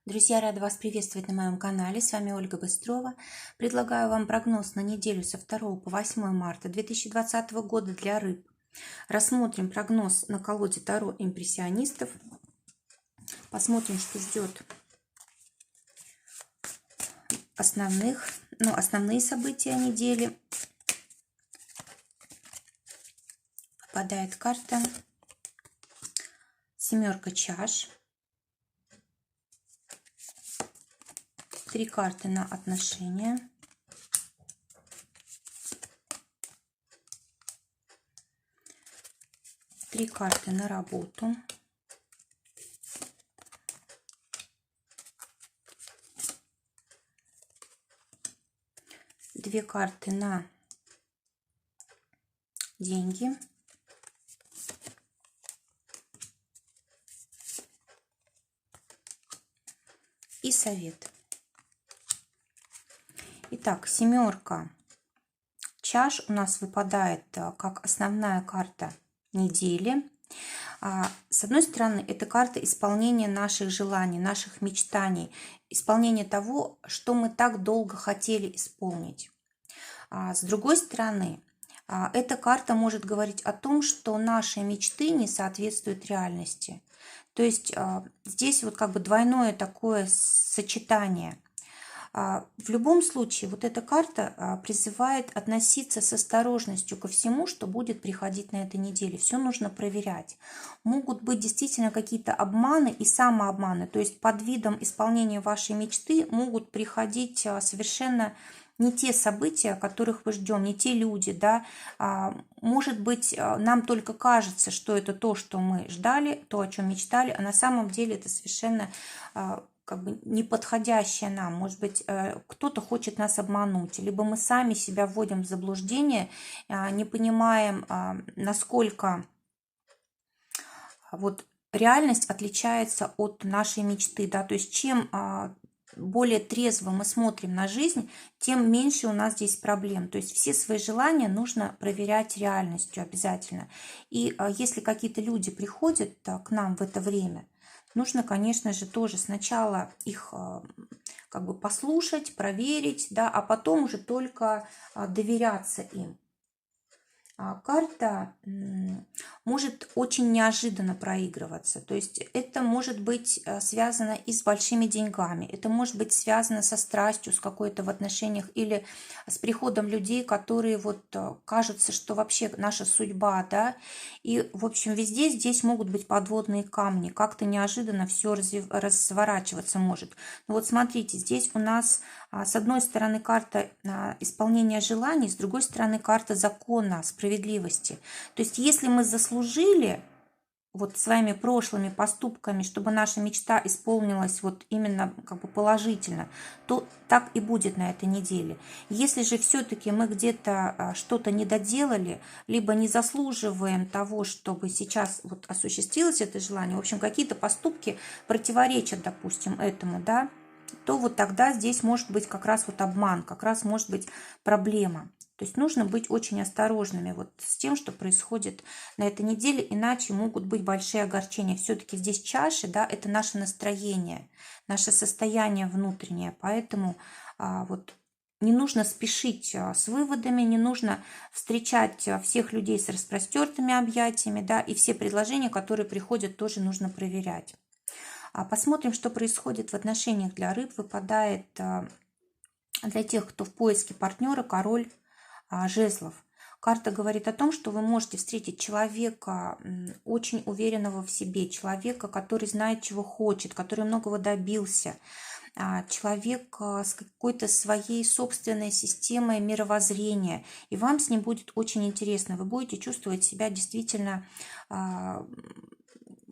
Друзья, рада вас приветствовать на моем канале. С вами Ольга Быстрова. Предлагаю вам прогноз на неделю со 2 по 8 марта 2020 года для рыб. Рассмотрим прогноз на колоде Таро импрессионистов. Посмотрим, что ждет основные события недели. Попадает карта семерка чаш. 3 карты на отношения. Три карты на работу. Две карты на деньги. И совет. Итак, семерка чаш у нас выпадает как основная карта недели. С одной стороны, это карта исполнения наших желаний, наших мечтаний, исполнения того, что мы так долго хотели исполнить. С другой стороны, эта карта может говорить о том, что наши мечты не соответствуют реальности. То есть здесь вот как бы двойное такое сочетание. В любом случае, вот эта карта призывает относиться с осторожностью ко всему, что будет приходить на этой неделе. Все нужно проверять. Могут быть действительно какие-то обманы и самообманы. То есть под видом исполнения вашей мечты могут приходить совершенно не те события, которых мы ждем, не те люди, да. Может быть, нам только кажется, что это то, что мы ждали, то, о чем мечтали, а на самом деле это совершенно как бы неподходящее нам. Может быть, кто-то хочет нас обмануть, либо мы сами себя вводим в заблуждение, не понимаем, насколько вот реальность отличается от нашей мечты, да, то есть чем более трезво мы смотрим на жизнь, тем меньше у нас здесь проблем. То есть все свои желания нужно проверять реальностью обязательно. И если какие-то люди приходят к нам в это время, нужно, конечно же, тоже сначала их как бы послушать, проверить, да, а потом уже только доверяться им. Карта может очень неожиданно проигрываться. То есть это может быть связано и с большими деньгами, это может быть связано со страстью, с какой-то в отношениях или с приходом людей, которые вот кажутся, что вообще наша судьба, да. И, в общем, везде здесь могут быть подводные камни, как-то неожиданно все разворачиваться может. Но вот смотрите, здесь у нас с одной стороны карта исполнения желаний, с другой стороны карта закона, справедливости. То есть если мы заслужили вот своими прошлыми поступками, чтобы наша мечта исполнилась вот именно как бы положительно, то так и будет на этой неделе. Если же все-таки мы где-то что-то не доделали, либо не заслуживаем того, чтобы сейчас вот осуществилось это желание, в общем, какие-то поступки противоречат, допустим, этому, да, то вот тогда здесь может быть как раз вот обман, как раз может быть проблема. То есть нужно быть очень осторожными вот с тем, что происходит на этой неделе, иначе могут быть большие огорчения. Все-таки здесь чаши, да, это наше настроение, наше состояние внутреннее, поэтому вот не нужно спешить с выводами, не нужно встречать всех людей с распростертыми объятиями, да, и все предложения, которые приходят, тоже нужно проверять. Посмотрим, что происходит в отношениях для рыб. Выпадает для тех, кто в поиске партнера, король жезлов. Карта говорит о том, что вы можете встретить человека очень уверенного в себе, человека, который знает, чего хочет, который многого добился, человек с какой-то своей собственной системой мировоззрения, и вам с ним будет очень интересно. Вы будете чувствовать себя действительно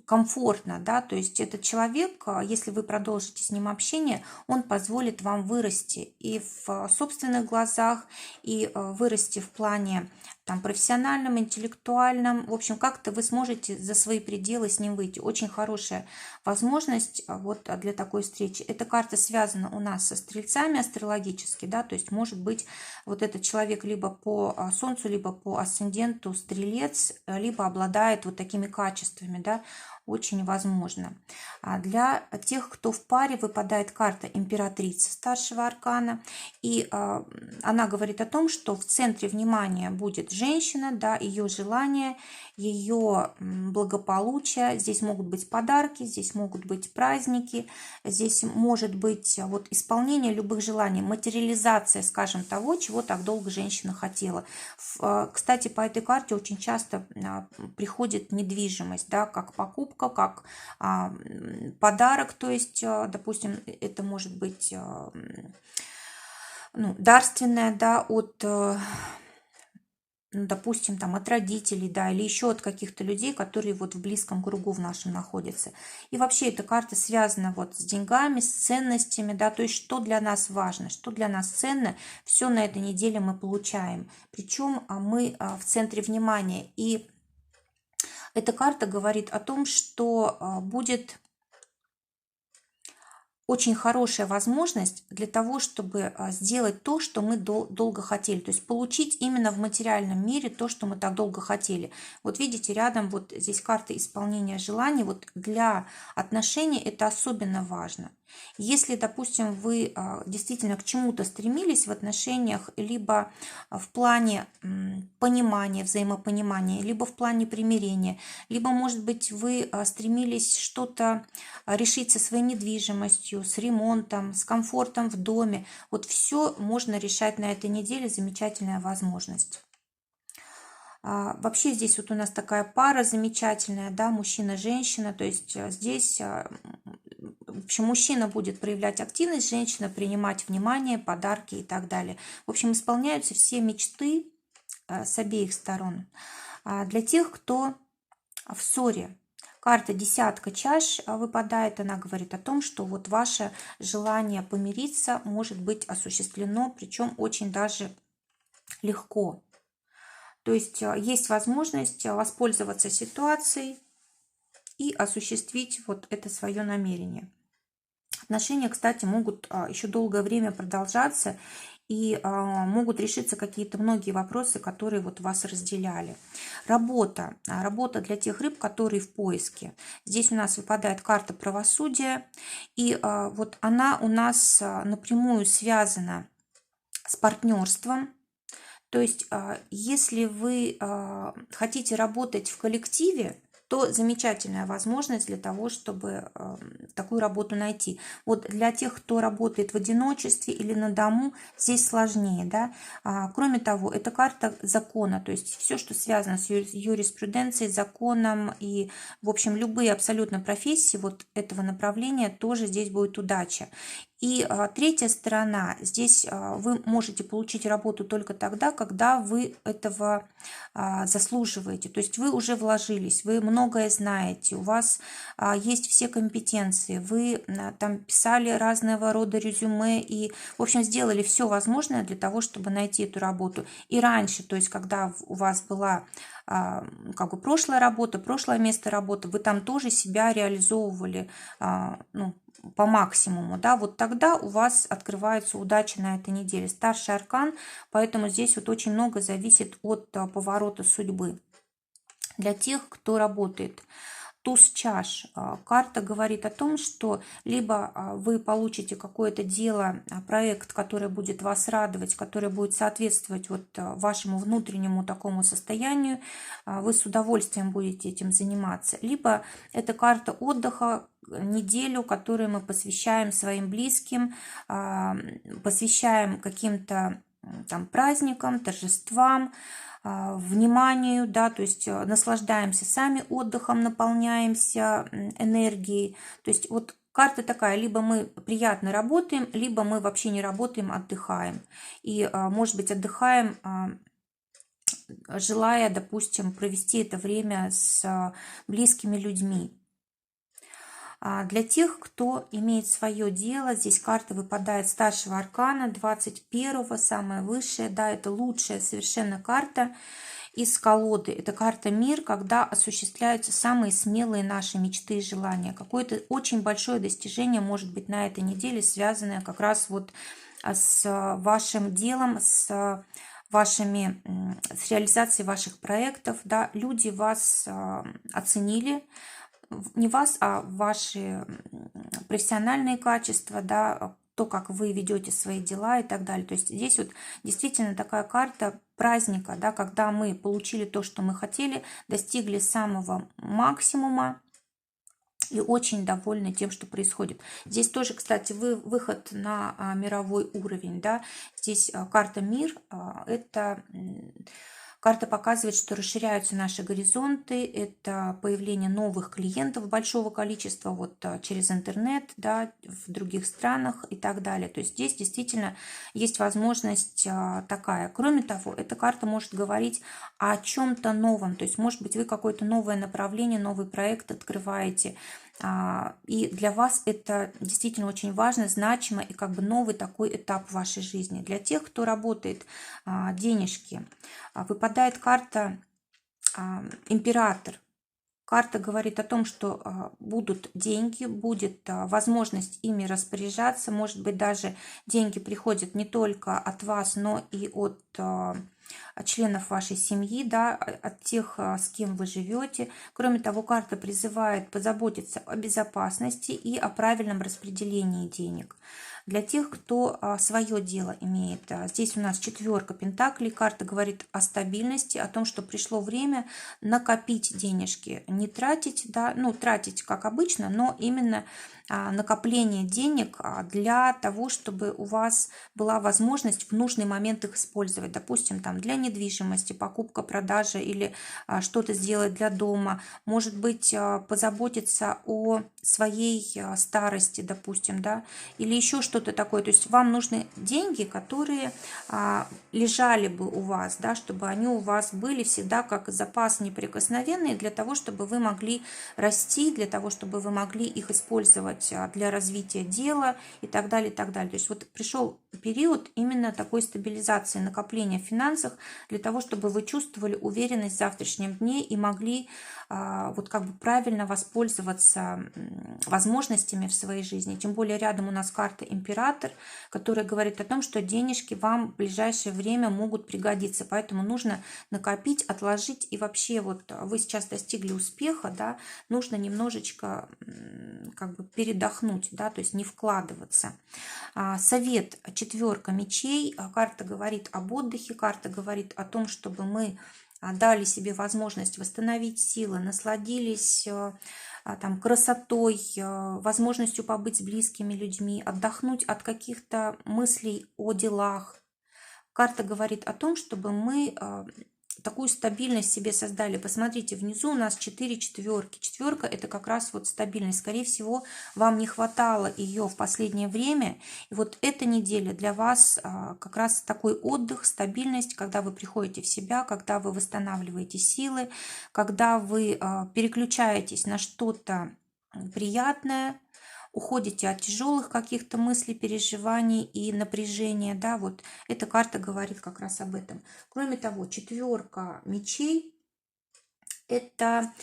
комфортно, да, то есть этот человек, если вы продолжите с ним общение, он позволит вам вырасти и в собственных глазах, и вырасти в плане там профессиональном, интеллектуальном, в общем, как-то вы сможете за свои пределы с ним выйти. Очень хорошая возможность вот для такой встречи. Эта карта связана у нас со стрельцами астрологически, да, то есть может быть вот этот человек либо по солнцу, либо по асценденту стрелец, либо обладает вот такими качествами, да. очень возможно. А для тех, кто в паре, выпадает карта императрицы старшего аркана. И она говорит о том, что в центре внимания будет женщина, да, ее желание, ее благополучие. Здесь могут быть подарки, здесь могут быть праздники, здесь может быть вот исполнение любых желаний, материализация, скажем, того, чего так долго женщина хотела. Кстати, по этой карте очень часто приходит недвижимость, да, как покупка, как подарок, то есть, допустим, это может быть ну, дарственная, да, от, допустим, там от родителей, да, или еще от каких-то людей, которые вот в близком кругу в нашем находятся. И вообще эта карта связана вот с деньгами, с ценностями, да, то есть что для нас важно, что для нас ценно, все на этой неделе мы получаем. Причем мы в центре внимания. И эта карта говорит о том, что будет очень хорошая возможность для того, чтобы сделать то, что мы долго хотели. То есть получить именно в материальном мире то, что мы так долго хотели. Вот видите, рядом вот здесь карта исполнения желаний. Вот для отношений это особенно важно. Если, допустим, вы действительно к чему-то стремились в отношениях, либо в плане понимания, взаимопонимания, либо в плане примирения, либо, может быть, вы стремились что-то решить со своей недвижимостью, с ремонтом, с комфортом в доме, вот все можно решать на этой неделе, замечательная возможность. Вообще здесь вот у нас такая пара замечательная, да, мужчина-женщина, то есть здесь, в общем, мужчина будет проявлять активность, женщина принимать внимание, подарки и так далее. В общем, исполняются все мечты с обеих сторон. Для тех, кто в ссоре, карта десятка чаш выпадает, она говорит о том, что вот ваше желание помириться может быть осуществлено, причем очень даже легко. То есть есть возможность воспользоваться ситуацией и осуществить вот это свое намерение. Отношения, кстати, могут еще долгое время продолжаться и могут решиться какие-то многие вопросы, которые вот вас разделяли. Работа. Работа для тех рыб, которые в поиске. Здесь у нас выпадает карта правосудия, и вот она у нас напрямую связана с партнерством. То есть, если вы хотите работать в коллективе, то замечательная возможность для того, чтобы такую работу найти. Вот для тех, кто работает в одиночестве или на дому, здесь сложнее. Да? Кроме того, это карта закона, то есть все, что связано с юриспруденцией, законом и, в общем, любые абсолютно профессии вот этого направления, тоже здесь будет удача. И третья сторона, здесь вы можете получить работу только тогда, когда вы этого заслуживаете. То есть вы уже вложились, вы многое знаете, у вас есть все компетенции, вы там писали разного рода резюме и, в общем, сделали все возможное для того, чтобы найти эту работу. И раньше, то есть когда у вас была как бы прошлая работа, прошлое место работы, вы там тоже себя реализовывали, ну, по максимуму, да, вот тогда у вас открывается удача на этой неделе. Старший аркан, поэтому здесь вот очень много зависит от поворота судьбы. Для тех, кто работает, туз чаш. Карта говорит о том, что либо вы получите какое-то дело, проект, который будет вас радовать, который будет соответствовать вот вашему внутреннему такому состоянию, вы с удовольствием будете этим заниматься. Либо это карта отдыха, неделю, которую мы посвящаем своим близким, посвящаем каким-то там праздникам, торжествам, вниманию, да, то есть наслаждаемся сами отдыхом, наполняемся энергией. То есть вот карта такая, либо мы приятно работаем, либо мы вообще не работаем, отдыхаем. И, может быть, отдыхаем, желая, допустим, провести это время с близкими людьми. Для тех, кто имеет свое дело, здесь карта выпадает старшего аркана, 21-го, самая высшая, да, это лучшая совершенно карта из колоды. Это карта мир, когда осуществляются самые смелые наши мечты и желания. Какое-то очень большое достижение может быть на этой неделе, связанное как раз вот с вашим делом, с реализацией ваших проектов. Да, люди вас оценили, не вас, а ваши профессиональные качества, да, то, как вы ведете свои дела и так далее. То есть здесь вот действительно такая карта праздника, да, когда мы получили то, что мы хотели, достигли самого максимума и очень довольны тем, что происходит. Здесь тоже, кстати, выход на мировой уровень, да. Здесь карта мир, это карта показывает, что расширяются наши горизонты, это появление новых клиентов большого количества вот через интернет, да, в других странах и так далее. То есть здесь действительно есть возможность такая. Кроме того, эта карта может говорить о чем-то новом, то есть может быть вы какое-то новое направление, новый проект открываете, и для вас это действительно очень важно, значимо и как бы новый такой этап в вашей жизни. Для тех, кто работает, денежки, выпадает карта император. Карта говорит о том, что будут деньги, будет возможность ими распоряжаться. Может быть, даже деньги приходят не только от вас, но и от членов вашей семьи, да, от тех, с кем вы живете. Кроме того, карта призывает позаботиться о безопасности и о правильном распределении денег. Для тех, кто свое дело имеет, здесь у нас 4 пентаклей. Карта говорит о стабильности, о том, что пришло время накопить денежки, не тратить, да, ну тратить как обычно, но именно накопление денег для того, чтобы у вас была возможность в нужный момент их использовать. Допустим, там для недвижимости, покупка, продажа или что-то сделать для дома. Может быть, позаботиться о своей старости, допустим, да, или еще что-то такое. То есть вам нужны деньги, которые лежали бы у вас, да, чтобы они у вас были всегда как запас неприкосновенный для того, чтобы вы могли расти, для того, чтобы вы могли их использовать для развития дела и так далее, и так далее. То есть вот пришел период именно такой стабилизации, накопления в финансах для того, чтобы вы чувствовали уверенность в завтрашнем дне и могли вот как бы правильно воспользоваться возможностями в своей жизни. Тем более рядом у нас карта император, которая говорит о том, что денежки вам в ближайшее время могут пригодиться. Поэтому нужно накопить, отложить. И вообще вот вы сейчас достигли успеха, да, нужно немножечко как бы передохнуть, да, то есть не вкладываться. Совет 4 мечей. Карта говорит об отдыхе, карта говорит о том, чтобы мы дали себе возможность восстановить силы, насладились там, красотой, возможностью побыть с близкими людьми, отдохнуть от каких-то мыслей о делах. Карта говорит о том, чтобы мы такую стабильность себе создали. Посмотрите, внизу у нас 4 четверки. Четверка — это как раз вот стабильность. Скорее всего, вам не хватало ее в последнее время. И вот эта неделя для вас как раз такой отдых, стабильность, когда вы приходите в себя, когда вы восстанавливаете силы, когда вы переключаетесь на что-то приятное, уходите от тяжелых каких-то мыслей, переживаний и напряжения, да, вот эта карта говорит как раз об этом. Кроме того, 4 мечей – это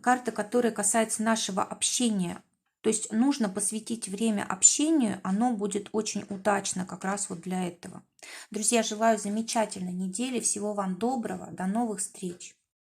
карта, которая касается нашего общения. То есть нужно посвятить время общению, оно будет очень удачно как раз вот для этого. Друзья, желаю замечательной недели, всего вам доброго, до новых встреч!